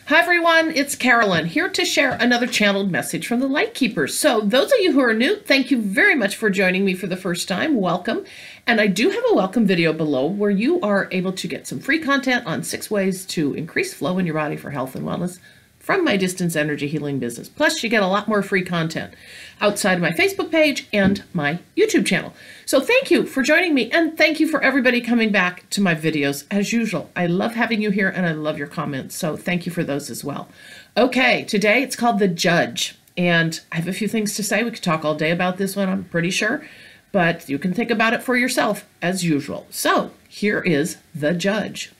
Hi everyone, it's Carolyn here to share another channeled message from the LightKeepers. So those of you who are new, thank you very much for joining me for the first time. Welcome. And I do have a welcome video below where you are able to get some free content on 6 ways to increase flow in your body for health and wellness from my distance energy healing business. Plus you get a lot more free content outside of my Facebook page and my YouTube channel. So thank you for joining me, and thank you for everybody coming back to my videos as usual. I love having you here and I love your comments, so thank you for those as well. Okay, today it's called The Judge, and I have a few things to say. We could talk all day about this one, I'm pretty sure, but you can think about it for yourself as usual. So here is The Judge.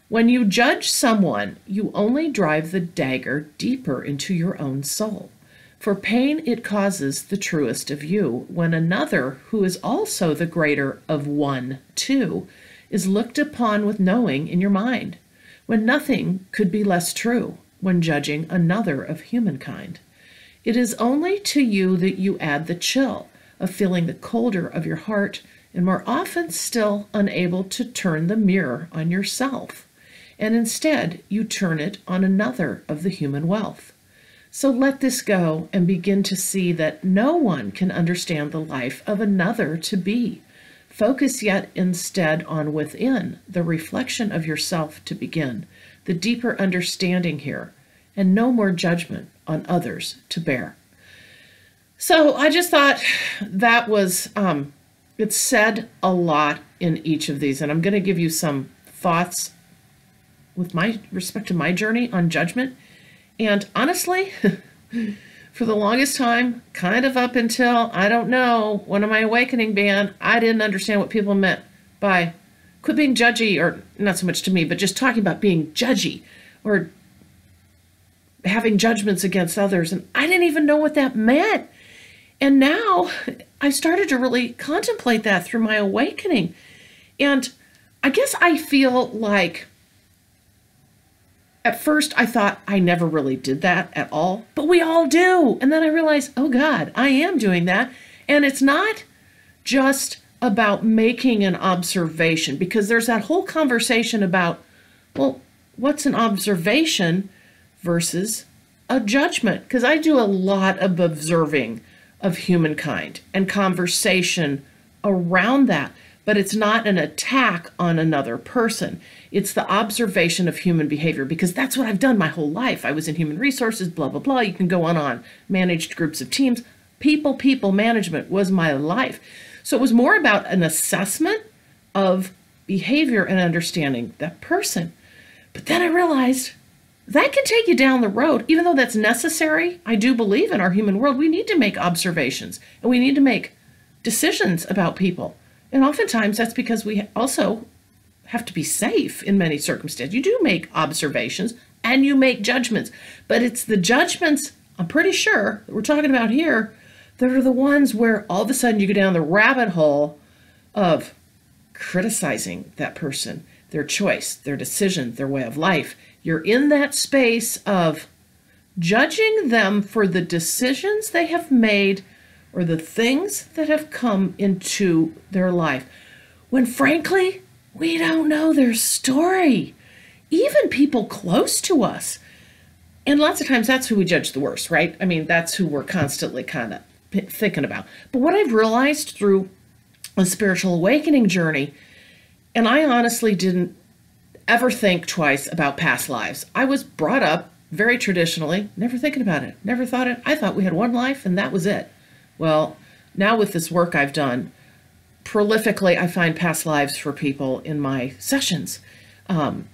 When you judge someone, you only drive the dagger deeper into your own soul. For pain it causes the truest of you, when another, who is also the greater of one, too, is looked upon with knowing in your mind, when nothing could be less true, when judging another of humankind. It is only to you that you add the chill of feeling the colder of your heart, and more often still unable to turn the mirror on yourself. And instead you turn it on another of the human wealth. So let this go and begin to see that no one can understand the life of another to be. Focus yet instead on within, the reflection of yourself to begin, the deeper understanding here, and no more judgment on others to bear. So I just thought that was, it said a lot in each of these, and I'm going to give you some thoughts with my respect to my journey on judgment. And honestly, for the longest time, kind of up until, I don't know, one of my awakening band, I didn't understand what people meant by quit being judgy, or not so much to me, but just talking about being judgy or having judgments against others. And I didn't even know what that meant. And now I started to really contemplate that through my awakening. And I guess I feel like at first, I thought I never really did that at all, but we all do. And then I realized, oh God, I am doing that. And it's not just about making an observation, because there's that whole conversation about, well, what's an observation versus a judgment? Because I do a lot of observing of humankind and conversation around that. But it's not an attack on another person. It's the observation of human behavior, because that's what I've done my whole life. I was in human resources, blah, blah, blah. You can go on. Managed groups of teams. People management was my life. So it was more about an assessment of behavior and understanding that person. But then I realized that can take you down the road, even though that's necessary. I do believe in our human world, we need to make observations and we need to make decisions about people. And oftentimes that's because we also have to be safe in many circumstances. You do make observations and you make judgments, but it's the judgments, I'm pretty sure, that we're talking about here, that are the ones where all of a sudden you go down the rabbit hole of criticizing that person, their choice, their decision, their way of life. You're in that space of judging them for the decisions they have made or the things that have come into their life, when frankly, we don't know their story. Even people close to us. And lots of times that's who we judge the worst, right? I mean, that's who we're constantly kind of thinking about. But what I've realized through a spiritual awakening journey, and I honestly didn't ever think twice about past lives. I was brought up very traditionally, never thinking about it, never thought it. I thought we had one life and that was it. Well, now with this work I've done, prolifically I find past lives for people in my sessions. And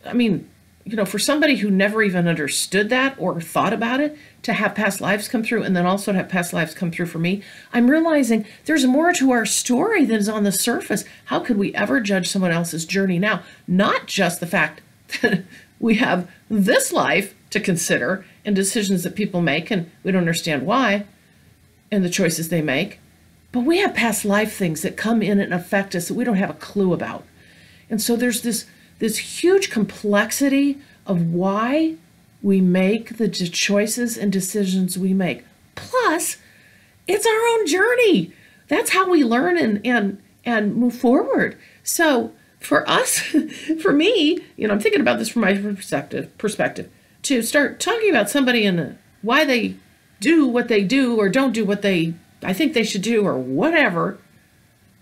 I mean, you know, for somebody who never even understood that or thought about it, to have past lives come through and then also to have past lives come through for me, I'm realizing there's more to our story than is on the surface. How could we ever judge someone else's journey now? Not just the fact that we have this life to consider and decisions that people make and we don't understand why, and the choices they make, but we have past life things that come in and affect us that we don't have a clue about. And so there's this huge complexity of why we make the choices and decisions we make. Plus, it's our own journey. That's how we learn and move forward. So for us, for me, I'm thinking about this from my perspective, to start talking about somebody and why they do what they do or don't do what I think they should do or whatever.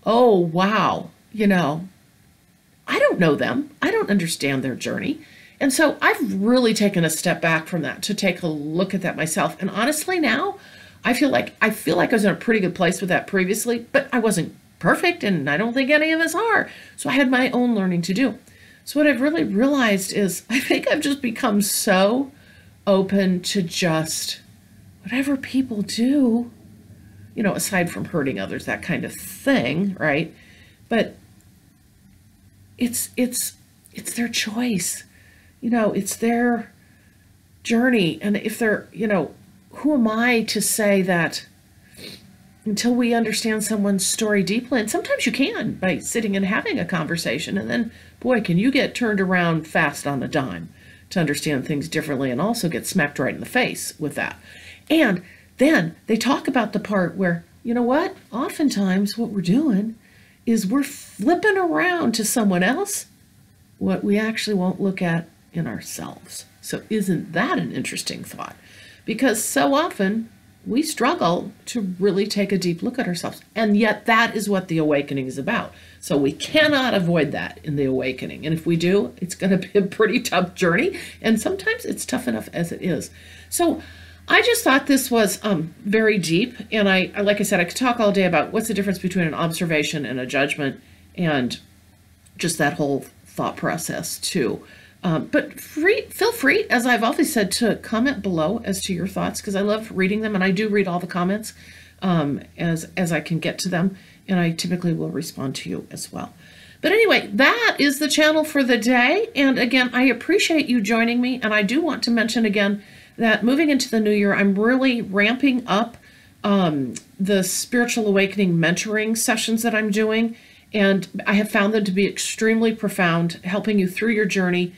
Oh, wow. I don't know them. I don't understand their journey. And so I've really taken a step back from that to take a look at that myself. And honestly, now I feel like I was in a pretty good place with that previously, but I wasn't perfect, and I don't think any of us are. So I had my own learning to do. So what I've really realized is I think I've just become so open to just whatever people do, aside from hurting others, that kind of thing, right? But it's their choice. It's their journey. And if they're, who am I to say that until we understand someone's story deeply? And sometimes you can by sitting and having a conversation. And then, boy, can you get turned around fast on a dime to understand things differently and also get smacked right in the face with that. And then they talk about the part where, oftentimes what we're doing is we're flipping around to someone else what we actually won't look at in ourselves. So isn't that an interesting thought? Because so often we struggle to really take a deep look at ourselves. And yet that is what the awakening is about. So we cannot avoid that in the awakening. And if we do, it's going to be a pretty tough journey. And sometimes it's tough enough as it is. So I just thought this was very deep. And I, like I said, I could talk all day about what's the difference between an observation and a judgment and just that whole thought process too. But feel free, as I've always said, to comment below as to your thoughts, because I love reading them, and I do read all the comments as I can get to them, and I typically will respond to you as well. But anyway, that is the channel for the day, and again, I appreciate you joining me, and I do want to mention again that moving into the new year, I'm really ramping up the spiritual awakening mentoring sessions that I'm doing, and I have found them to be extremely profound, helping you through your journey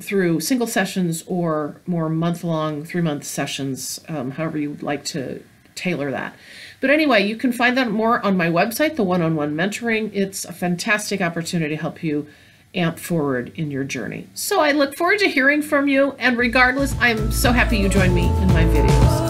through single sessions or more month-long, 3-month sessions, however you would like to tailor that. But anyway, you can find that more on my website, the one-on-one mentoring. It's a fantastic opportunity to help you amp forward in your journey. So I look forward to hearing from you, and regardless, I'm so happy you joined me in my videos.